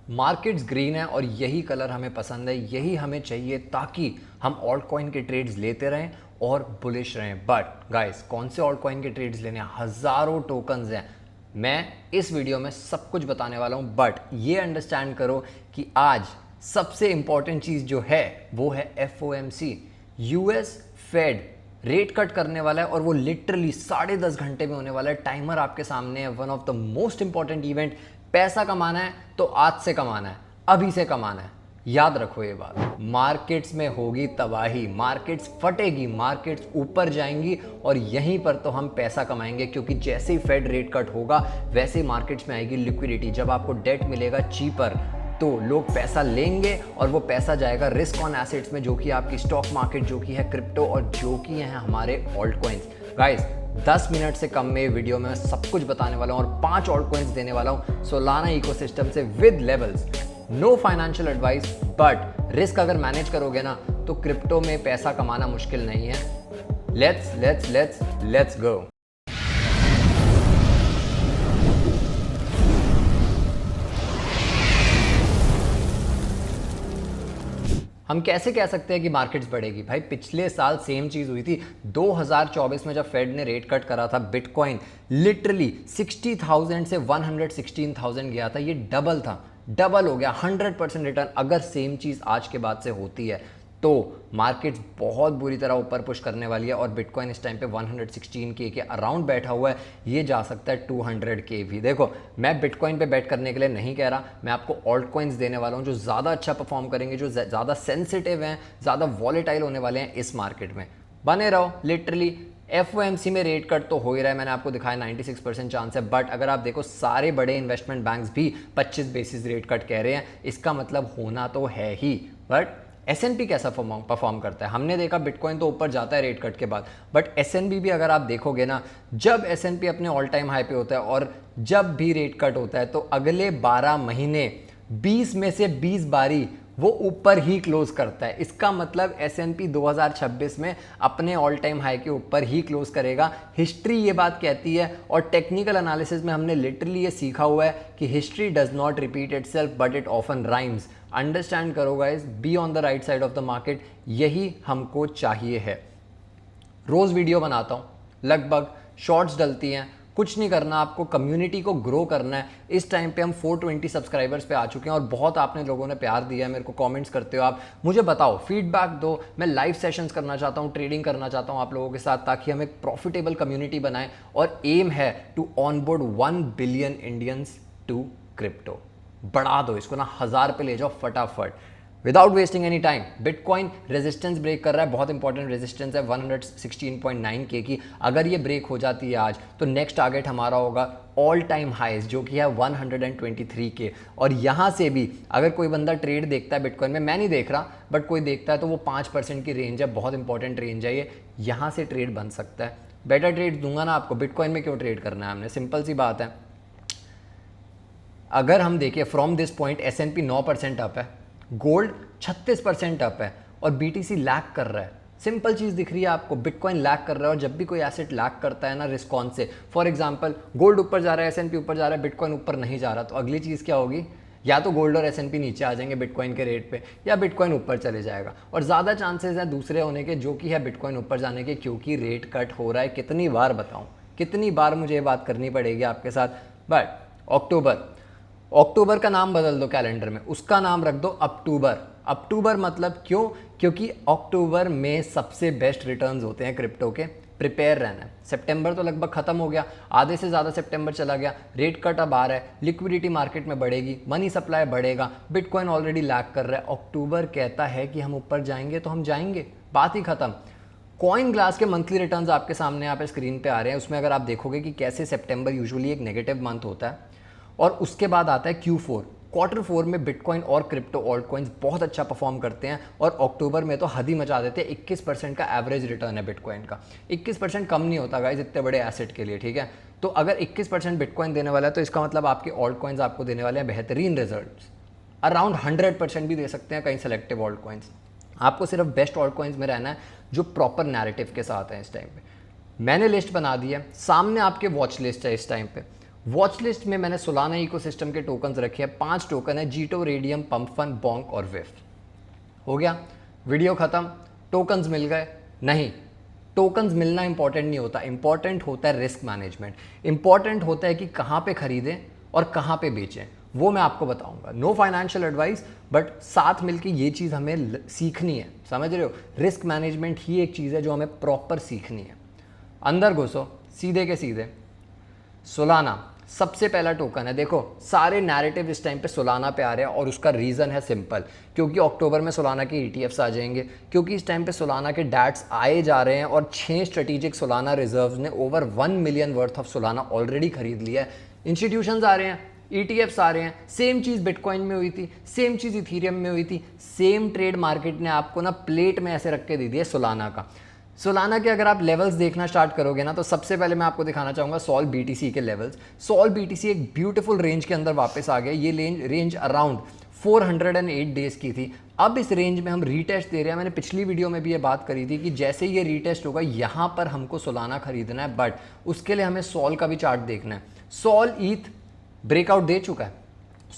Markets green है और यही कलर हमें पसंद है, यही हमें चाहिए ताकि हम ऑल्ट कॉइन के ट्रेड्स लेते रहें और बुलिश रहें। बट गाइस, कौन से ऑल्ट कॉइन के ट्रेड्स लेने हैं? हज़ारों टोकन्स हैं। मैं इस वीडियो में सब कुछ बताने वाला हूं, बट ये अंडरस्टैंड करो कि आज सबसे इंपॉर्टेंट चीज़ जो है वो है FOMC। US Fed rate cut करने वाला है और वो लिटरली 10.5 घंटे में होने वाला है। टाइमर आपके सामने है। One of the most important event. पैसा कमाना है तो आज से कमाना है, अभी से कमाना है। याद रखो ये बात। मार्केट्स में होगी तबाही, मार्केट्स फटेगी, मार्केट्स ऊपर जाएंगी और यहीं पर तो हम पैसा कमाएंगे, क्योंकि जैसे ही फेड रेट कट होगा वैसे ही मार्केट्स में आएगी लिक्विडिटी। जब आपको डेट मिलेगा चीपर तो लोग पैसा लेंगे और वो पैसा जाएगा रिस्क ऑन एसेट्स में, जो कि आपकी स्टॉक मार्केट, जो कि है क्रिप्टो और जो कि है हमारे ऑल्ट कॉइन्स। गाइस, 10 मिनट से कम में वीडियो में सब कुछ बताने वाला हूँ और 5 ऑल्ट कॉइन्स देने वाला हूँ सोलाना इकोसिस्टम से with levels. No financial advice, but risk अगर मैनेज करोगे ना तो क्रिप्टो में पैसा कमाना मुश्किल नहीं है। Let's go. हम कैसे कह सकते हैं कि मार्केट्स बढ़ेगी? भाई, पिछले साल सेम चीज़ हुई थी। 2024 में जब फेड ने रेट कट करा था, बिटकॉइन लिटरली 60,000 से 116,000 गया था। ये डबल था, डबल हो गया, 100% रिटर्न। अगर सेम चीज़ आज के बाद से होती है तो मार्केट्स बहुत बुरी तरह ऊपर पुश करने वाली है और बिटकॉइन इस टाइम पे 116K के अराउंड बैठा हुआ है। ये जा सकता है 200K भी। देखो, मैं बिटकॉइन पे बैट करने के लिए नहीं कह रहा, मैं आपको ऑल्ट कॉइन्स देने वाला हूँ जो ज़्यादा अच्छा परफॉर्म करेंगे, जो ज़्यादा सेंसिटिव हैं, ज़्यादा वॉलेटाइल होने वाले हैं इस मार्केट में। बने रहो। लिटरली FOMC में रेट कट तो हो ही रहा है, मैंने आपको दिखाया 96% चांस है। बट अगर आप देखो, सारे बड़े इन्वेस्टमेंट बैंक्स भी 25 बेसिस रेट कट कह रहे हैं। इसका मतलब होना तो है ही। बट S&P कैसा परफॉर्म करता है? हमने देखा बिटकॉइन तो ऊपर जाता है रेट कट के बाद, बट S&P भी अगर आप देखोगे ना, जब S&P अपने ऑल टाइम हाई पे होता है और जब भी रेट कट होता है तो अगले 12 महीने 20 में से 20 बारी वो ऊपर ही क्लोज करता है। इसका मतलब S&P 2026 में अपने ऑल टाइम हाई के ऊपर ही क्लोज करेगा। हिस्ट्री ये बात कहती है और टेक्निकल एनालिसिस में हमने लिटरली ये सीखा हुआ है कि history does not repeat itself but it often rhymes. Understand करो guys, be on the right side of the market, यही हमको चाहिए है। रोज वीडियो बनाता हूँ, लगभग शॉर्ट्स डलती हैं। कुछ नहीं करना, आपको कम्युनिटी को ग्रो करना है। इस टाइम पे हम 420 सब्सक्राइबर्स पे आ चुके हैं और बहुत आपने लोगों ने प्यार दिया है। मेरे को कमेंट्स करते हो आप, मुझे बताओ, फीडबैक दो। मैं लाइव सेशंस करना चाहता हूँ, ट्रेडिंग करना चाहता हूँ आप लोगों के साथ, ताकि हम एक प्रॉफिटेबल कम्युनिटी बनाएं और एम है to onboard 1 billion Indians to crypto. बढ़ा दो इसको ना, 1000 पे ले जाओ फटाफट, without wasting any time. Bitcoin resistance break कर रहा है, बहुत इंपॉर्टेंट रेजिस्टेंस है 116.9K की। अगर ये ब्रेक हो जाती है आज तो नेक्स्ट टारगेट हमारा होगा ऑल टाइम हाइज, जो कि है 123K। और यहाँ से भी अगर कोई बंदा ट्रेड देखता है बिटकॉइन में, मैं नहीं देख रहा बट कोई देखता है, तो वो 5% की रेंज है, बहुत इंपॉर्टेंट रेंज है ये। यहाँ से ट्रेड बन सकता है। बेटर ट्रेड दूंगा ना आपको। बिटकॉइन में क्यों ट्रेड करना है हमने? सिंपल सी बात है। अगर हम देखें from this point, S&P 9% up है, गोल्ड 36% अप है और BTC लैग कर रहा है। सिंपल चीज़ दिख रही है आपको, बिटकॉइन लैग कर रहा है। और जब भी कोई एसेट लैग करता है ना रिस्पॉन्स से, फॉर एग्जांपल गोल्ड ऊपर जा रहा है, S&P ऊपर जा रहा है, बिटकॉइन ऊपर नहीं जा रहा, तो अगली चीज़ क्या होगी? या तो गोल्ड और S&P नीचे आ जाएंगे बिटकॉइन के रेट पे, या बिटकॉइन ऊपर चले जाएगा। और ज़्यादा चांसेस हैं दूसरे होने के, जो कि है बिटकॉइन ऊपर जाने के, क्योंकि रेट कट हो रहा है। कितनी बार बताऊँ, कितनी बार मुझे ये बात करनी पड़ेगी आपके साथ। बट अक्टूबर का नाम बदल दो कैलेंडर में, उसका नाम रख दो अक्टूबर। अक्टूबर मतलब क्यों? क्योंकि अक्टूबर में सबसे बेस्ट रिटर्न्स होते हैं क्रिप्टो के। प्रिपेयर रहना है। सितंबर तो लगभग खत्म हो गया, आधे से ज़्यादा सितंबर चला गया, रेट कट अब आ रहा है, लिक्विडिटी मार्केट में बढ़ेगी, मनी सप्लाई बढ़ेगा, बिटकॉइन ऑलरेडी लैग कर रहा है। अक्टूबर कहता है कि हम ऊपर जाएंगे तो हम जाएंगे, बात ही खत्म। कॉइन ग्लास के मंथली रिटर्न्स आपके सामने यहाँ पे स्क्रीन पे आ रहे हैं। उसमें अगर आप देखोगे कि कैसे सितंबर यूजुअली एक नेगेटिव मंथ होता है और उसके बाद आता है Q4। Q4 में बिटकॉइन और क्रिप्टो ऑल्ट कॉइन्स बहुत अच्छा परफॉर्म करते हैं और अक्टूबर में तो हद ही मचा देते हैं। 21% का एवरेज रिटर्न है बिटकॉइन का। 21% कम नहीं होता गाइस इतने बड़े एसेट के लिए, ठीक है। तो अगर 21% बिटकॉइन देने वाला है तो इसका मतलब आपके ऑल्ट कॉइन्स आपको देने वाले हैं बेहतरीन रिजल्ट्स। अराउंड 100% भी दे सकते हैं कई सेलेक्टिव ऑल्ट कॉइन्स। आपको सिर्फ बेस्ट ऑल्ट कॉइन्स में रहना है जो प्रॉपर नैरेटिव के साथ है। इस टाइम पे मैंने लिस्ट बना दी है, सामने आपके वॉच लिस्ट है इस टाइम पे। वॉच लिस्ट में मैंने सोलाना इकोसिस्टम के टोकन्स रखे हैं, 5 टोकन है, जीटो, रेडियम, पंप फन, बोंक और विफ। हो गया, वीडियो खत्म। टोकन्स मिल गए? नहीं, टोकन्स मिलना इंपॉर्टेंट नहीं होता, इंपॉर्टेंट होता है रिस्क मैनेजमेंट। इंपॉर्टेंट होता है कि कहाँ पे खरीदें और कहाँ पे बेचें, वो मैं आपको बताऊंगा। नो फाइनेंशियल एडवाइस, बट साथ मिलके ये चीज़ हमें सीखनी है, समझ रहे हो? रिस्क मैनेजमेंट ही एक चीज़ है जो हमें प्रॉपर सीखनी है। अंदर घुसो, सीधे के सीधे सोलाना सबसे पहला टोकन है। देखो सारे नैरेटिव इस टाइम पे सोलाना पे आ रहे हैं और उसका रीज़न है सिंपल, क्योंकि अक्टूबर में सोलाना के ETFs आ जाएंगे, क्योंकि इस टाइम पे सोलाना के डैट्स आए जा रहे हैं और 6 स्ट्रेटेजिक सोलाना रिजर्व्स ने over 1 million worth of Solana already खरीद लिया है। इंस्टीट्यूशंस आ रहे हैं, ETFs आ रहे हैं। सेम चीज़ बिटकॉइन में हुई थी, सेम चीज़ इथीरियम में हुई थी, सेम ट्रेड मार्केट ने आपको ना प्लेट में ऐसे रख के दे दिया सोलाना का। सोलाना के अगर आप लेवल्स देखना स्टार्ट करोगे ना, तो सबसे पहले मैं आपको दिखाना चाहूँगा सॉल BTC के लेवल्स। सॉल BTC एक ब्यूटीफुल रेंज के अंदर वापस आ गया। ये रेंज अराउंड 408 डेज़ की थी। अब इस रेंज में हम रीटेस्ट दे रहे हैं। मैंने पिछली वीडियो में भी ये बात करी थी कि जैसे ये रीटेस्ट होगा यहाँ पर हमको सोलाना खरीदना है, बट उसके लिए हमें सॉल का भी चार्ट देखना है। सॉल ईथ ब्रेकआउट दे चुका है,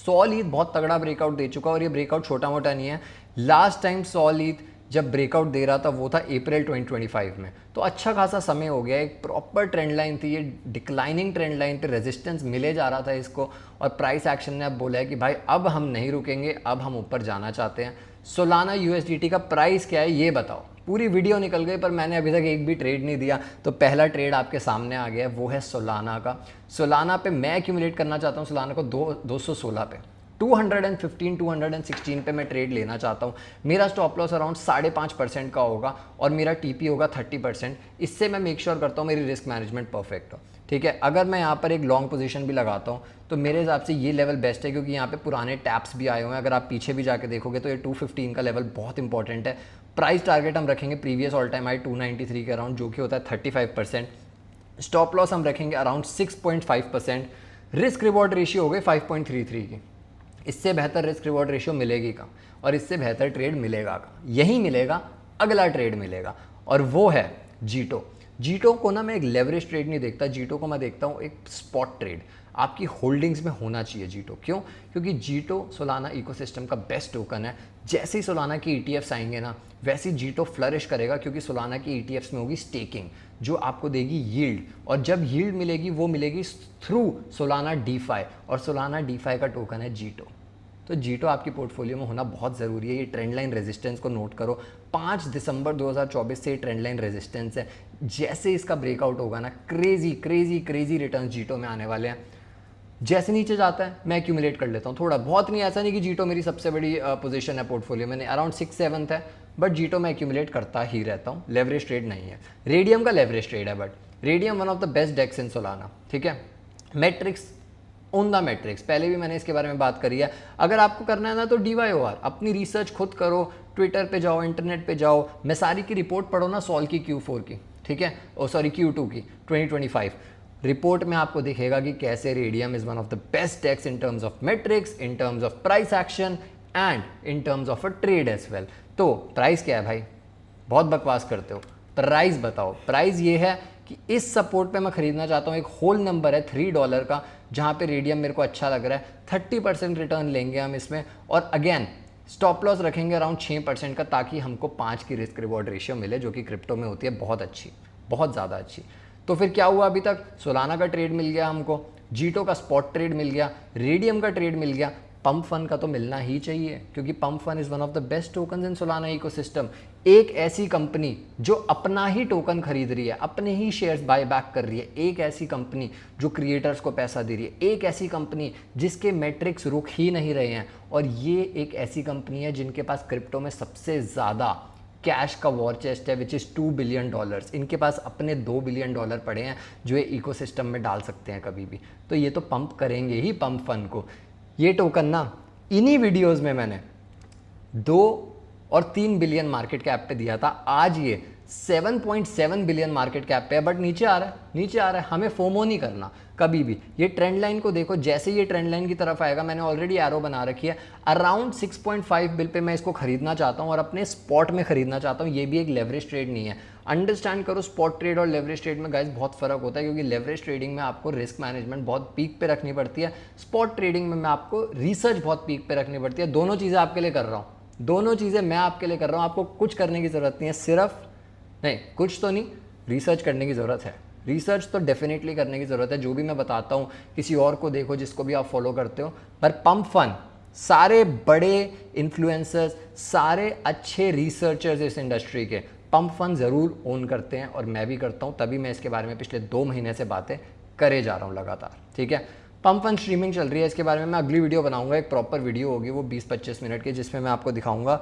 सॉल ईथ बहुत तगड़ा ब्रेकआउट दे चुका है और ये ब्रेकआउट छोटा मोटा नहीं है। लास्ट टाइम सॉल ईथ जब ब्रेकआउट दे रहा था वो था अप्रैल 2025 में, तो अच्छा खासा समय हो गया। एक प्रॉपर ट्रेंड लाइन थी, ये डिक्लाइनिंग ट्रेंड लाइन पे रेजिस्टेंस मिले जा रहा था इसको, और प्राइस एक्शन ने अब बोला है कि भाई अब हम नहीं रुकेंगे, अब हम ऊपर जाना चाहते हैं। सोलाना USDT का प्राइस क्या है ये बताओ। पूरी वीडियो निकल गई पर मैंने अभी तक एक भी ट्रेड नहीं दिया, तो पहला ट्रेड आपके सामने आ गया, वो है सोलाना का। सोलाना पे मैं एक्यूमुलेट करना चाहता हूँ सोलाना को 216 पे, 215 216 पे मैं ट्रेड लेना चाहता हूँ। मेरा स्टॉप लॉस अराउंड 5.5% का होगा और मेरा TP होगा 30%। इससे मैं मेक श्योर करता हूँ मेरी रिस्क मैनेजमेंट परफेक्ट हो, ठीक है। अगर मैं यहाँ पर एक लॉन्ग पोजीशन भी लगाता हूँ तो मेरे हिसाब से ये लेवल बेस्ट है, क्योंकि यहाँ पे पुराने टैप्स भी आए हुए हैं। अगर आप पीछे भी जाके देखोगे तो ये 215 का लेवल बहुत इंपॉर्टेंट है। प्राइस टारगेट हम रखेंगे प्रीवियस ऑल टाइम हाई 293 के अराउंड, जो कि होता है 35%। स्टॉप लॉस हम रखेंगे अराउंड 6.5%। रिस्क रिवॉर्ड रेशियो हो गई 5.33 की। इससे बेहतर रिस्क रिवॉर्ड रेशियो मिलेगी कहाँ, और इससे बेहतर ट्रेड मिलेगा कहाँ? यही मिलेगा, अगला ट्रेड मिलेगा, और वो है जीटो। जीटो को ना मैं एक लेवरेज ट्रेड नहीं देखता, जीटो को मैं देखता हूँ एक स्पॉट ट्रेड। आपकी होल्डिंग्स में होना चाहिए जीटो। क्यों? क्योंकि जीटो सोलाना इकोसिस्टम का बेस्ट टोकन है। जैसे ही सोलाना की ETFs आएंगे ना, वैसे ही जीटो फ्लरिश करेगा, क्योंकि सोलाना की ETFs में होगी स्टेकिंग जो आपको देगी यील्ड, और जब यील्ड मिलेगी वो मिलेगी थ्रू सोलाना DeFi, और सोलाना DeFi का टोकन है जीटो। तो जीटो आपकी पोर्टफोलियो में होना बहुत ज़रूरी है। ये ट्रेंड लाइन रेजिस्टेंस को नोट करो, 5 दिसंबर 2024 से ये ट्रेंड लाइन रेजिस्टेंस है। जैसे इसका ब्रेकआउट होगा ना, क्रेजी क्रेजी क्रेजी रिटर्न्स जीटो में आने वाले हैं। जैसे नीचे जाता है मैं एक्यूमुलेट कर लेता हूँ थोड़ा बहुत, नहीं ऐसा नहीं कि जीटो मेरी सबसे बड़ी पोजीशन है पोर्टफोलियो में, अराउंड 6-7 है, बट जीटो मैं एक्यूमुलेट करता ही रहता हूँ। लेवरेज ट्रेड नहीं है। रेडियम का लेवरेज ट्रेड है, but Raydium one of the best DEX in Solana, ठीक है। मैट्रिक्स ऑन द मैट्रिक्स, पहले भी मैंने इसके बारे में बात करी है। अगर आपको करना है ना तो DYOR, अपनी रिसर्च खुद करो, ट्विटर पे जाओ, इंटरनेट पे जाओ, मैसारी की रिपोर्ट पढ़ो ना सॉल की Q4 की, ठीक है, Q2 की 2025 रिपोर्ट में आपको दिखेगा कि कैसे Raydium is one of the best DEX in terms of matrix, in terms of price action and in terms of a trade as well. तो प्राइस क्या है भाई? बहुत बकवास करते हो, प्राइस बताओ। प्राइस ये है कि इस सपोर्ट पे मैं खरीदना चाहता हूँ। एक होल नंबर है $3 का, जहाँ पे रेडियम मेरे को अच्छा लग रहा है। 30% रिटर्न लेंगे हम इसमें, और अगेन स्टॉप लॉस रखेंगे अराउंड 6% का, ताकि हमको 5 की रिस्क रिवॉर्ड रेशियो मिले, जो कि क्रिप्टो में होती है बहुत अच्छी, बहुत ज़्यादा अच्छी। तो फिर क्या हुआ? अभी तक सोलाना का ट्रेड मिल गया हमको, जीटो का स्पॉट ट्रेड मिल गया, रेडियम का ट्रेड मिल गया, पंप फन का तो मिलना ही चाहिए, क्योंकि pump fun is one of the best token in Solana ecosystem. एक ऐसी कंपनी जो अपना ही टोकन खरीद रही है, अपने ही शेयर्स बाय बैक कर रही है, एक ऐसी कंपनी जो क्रिएटर्स को पैसा दे रही है, एक ऐसी कंपनी जिसके मैट्रिक्स रुक ही नहीं रहे हैं, और ये एक ऐसी कंपनी है जिनके पास क्रिप्टो में सबसे ज़्यादा कैश का वॉर चेस्ट है, विच इज़ $2 बिलियन। इनके पास अपने $2 बिलियन पड़े हैं जो ये इकोसिस्टम में डाल सकते हैं कभी भी। तो ये तो पंप करेंगे ही पंप फन को। ये टोकन ना इन्हीं वीडियोस में मैंने 2 और 3 बिलियन मार्केट कैप पे दिया था, आज ये 7.7 बिलियन मार्केट कैप पे है, बट नीचे आ रहा है, नीचे आ रहा है। हमें फोमो नहीं करना कभी भी। ये ट्रेंड लाइन को देखो, जैसे ये ट्रेंड लाइन की तरफ आएगा, मैंने ऑलरेडी एरो बना रखी है, अराउंड 6.5 बिल पे मैं इसको खरीदना चाहता हूँ और अपने स्पॉट में खरीदना चाहता हूँ। ये भी एक लेवरेज ट्रेड नहीं है। अंडरस्टैंड करो स्पॉट ट्रेड और लेवरेज ट्रेड में गाइस बहुत फ़र्क होता है, क्योंकि लेवरेज ट्रेडिंग में आपको रिस्क मैनेजमेंट बहुत पीक पे रखनी पड़ती है, स्पॉट ट्रेडिंग में आपको रिसर्च बहुत पीक पे रखनी पड़ती है। दोनों चीज़ें आपके लिए कर रहा हूँ, दोनों चीज़ें मैं आपके लिए कर रहा हूँ। आपको कुछ करने की ज़रूरत नहीं है, सिर्फ नहीं कुछ तो नहीं, रिसर्च करने की ज़रूरत है। रिसर्च तो डेफिनेटली करने की ज़रूरत है। जो भी मैं बताता हूँ किसी और को देखो जिसको भी आप फॉलो करते हो। पर पंप फन, सारे बड़े इन्फ्लुएंसर्स, सारे अच्छे रिसर्चर्स इस इंडस्ट्री के पंप फन ज़रूर ओन करते हैं, और मैं भी करता हूँ, तभी मैं इसके बारे में पिछले 2 महीने से बातें करे जा रहा हूँ लगातार। ठीक है, पंप फन स्ट्रीमिंग चल रही है, इसके बारे में मैं अगली वीडियो बनाऊंगा, एक प्रॉपर वीडियो होगी वो 20-25 मिनट की, जिसमें मैं आपको दिखाऊंगा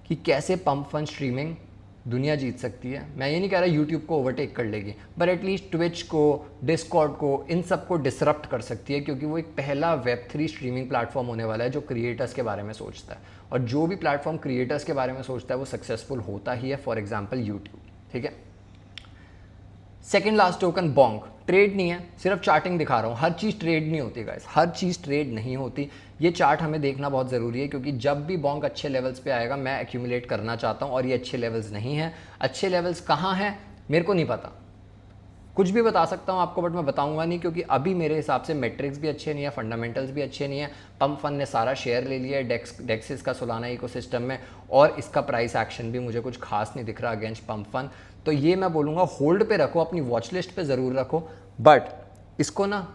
कि कैसे पंप फन स्ट्रीमिंग दुनिया जीत सकती है। मैं ये नहीं कह रहा यूट्यूब को ओवरटेक कर लेगी, पर एटलीस्ट ट्विच को, डिस्कॉर्ड को, इन सब को डिसरप्ट कर सकती है, क्योंकि वो एक पहला Web3 स्ट्रीमिंग प्लेटफॉर्म होने वाला है जो क्रिएटर्स के बारे में सोचता है, और जो भी प्लेटफॉर्म क्रिएटर्स के बारे में सोचता है वो सक्सेसफुल होता ही है। For example YouTube. ठीक है, सेकेंड लास्ट टोकन बॉन्क, ट्रेड नहीं है, सिर्फ चार्टिंग दिखा रहा हूँ। हर चीज़ ट्रेड नहीं होती गाइस, हर चीज़ ट्रेड नहीं होती। ये चार्ट हमें देखना बहुत ज़रूरी है, क्योंकि जब भी बॉन्क अच्छे लेवल्स पे आएगा मैं एक्यूमुलेट करना चाहता हूँ, और ये अच्छे लेवल्स नहीं हैं। अच्छे लेवल्स कहाँ हैं मेरे को नहीं पता, कुछ भी बता सकता हूँ आपको, बट मैं बताऊंगा नहीं, क्योंकि अभी मेरे हिसाब से मेट्रिक्स भी अच्छे नहीं है, फंडामेंटल्स भी अच्छे नहीं है। पंप फन ने सारा शेयर ले लिया है डेक्सिस का सोलाना इकोसिस्टम में, और इसका प्राइस एक्शन भी मुझे कुछ खास नहीं दिख रहा अगेंस्ट पंप फन। तो ये मैं बोलूँगा होल्ड पे रखो, अपनी वॉच लिस्ट पे ज़रूर रखो, बट इसको ना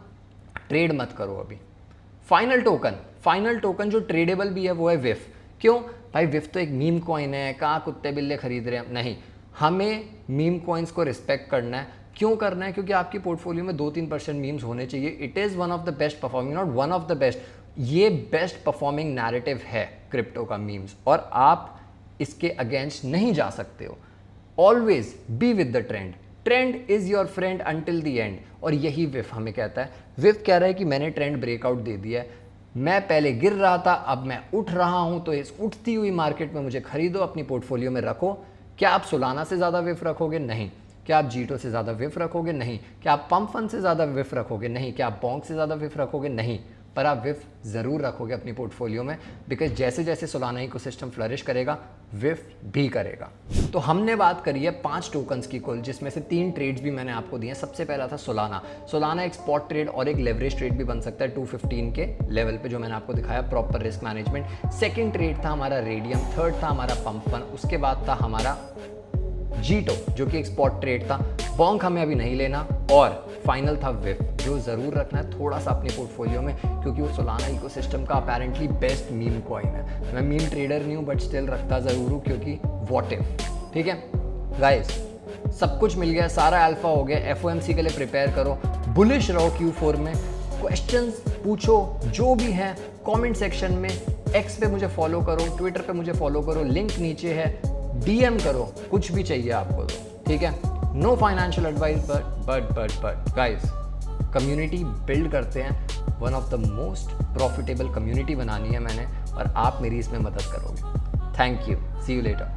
ट्रेड मत करो अभी। फाइनल टोकन जो ट्रेडेबल भी है वो है विफ। क्यों भाई, विफ तो एक मीम कॉइन है, कहाँ कुत्ते बिल्ले खरीद रहे हैं, नहीं, हमें मीम कॉइन्स को रिस्पेक्ट करना है। क्यों करना है? क्योंकि आपकी पोर्टफोलियो में 2-3% मीम्स होने चाहिए। It is one of the best performing, not one of the best, ये बेस्ट परफॉर्मिंग नैरेटिव है क्रिप्टो का मीम्स, और आप इसके अगेंस्ट नहीं जा सकते हो। Always be with the trend, trend is your friend until the end, और यही विफ हमें कहता है। विफ कह रहा है कि मैंने ट्रेंड ब्रेकआउट दे दिया है, मैं पहले गिर रहा था, अब मैं उठ रहा हूं, तो इस उठती हुई मार्केट में मुझे खरीदो, अपनी पोर्टफोलियो में रखो। क्या आप सोलाना से ज़्यादा विफ रखोगे? नहीं। क्या आप जीटो से ज़्यादा विफ रखोगे? नहीं। क्या आप पंप फन से ज़्यादा विफ रखोगे? नहीं। क्या आप बॉन्क से ज़्यादा विफ रखोगे? नहीं। पर आप विफ ज़रूर रखोगे अपनी पोर्टफोलियो में, बिकॉज जैसे जैसे सोलाना इकोसिस्टम फ्लरिश करेगा विफ भी करेगा। तो हमने बात करी है 5 टोकन्स की कुल, जिसमें से 3 ट्रेड्स भी मैंने आपको दिए हैं। सबसे पहला था सोलाना एक स्पॉट ट्रेड और एक लेवरेज ट्रेड भी बन सकता है 215 के लेवल पे, जो मैंने आपको दिखाया, proper risk management. Second trade था हमारा रेडियम, थर्ड था हमारा पंप फन, उसके बाद था हमारा जीटो जो कि एक स्पॉट ट्रेड था। बॉन्क हमें अभी नहीं लेना, और फाइनल था विफ, जो ज़रूर रखना है थोड़ा सा अपनी पोर्टफोलियो में, क्योंकि वो सोलाना इकोसिस्टम का अपेरेंटली बेस्ट मीम कॉइन है। मैं मीम ट्रेडर नहीं हूँ, बट स्टिल रखता ज़रूर हूँ, क्योंकि व्हाट इफ। ठीक है गाइस, सब कुछ मिल गया, सारा अल्फा हो गया। FOMC के लिए प्रिपेयर करो, बुलिश रहो Q4 में। क्वेश्चंस पूछो जो भी है कमेंट सेक्शन में, X पे मुझे फॉलो करो, ट्विटर पे मुझे फॉलो करो, लिंक नीचे है, DM करो, कुछ भी चाहिए आपको तो। ठीक है, no financial advice, but guys, community build करते हैं। One of the most profitable community बनानी है मैंने, और आप मेरी इसमें मदद करोगे। Thank you, see you letter.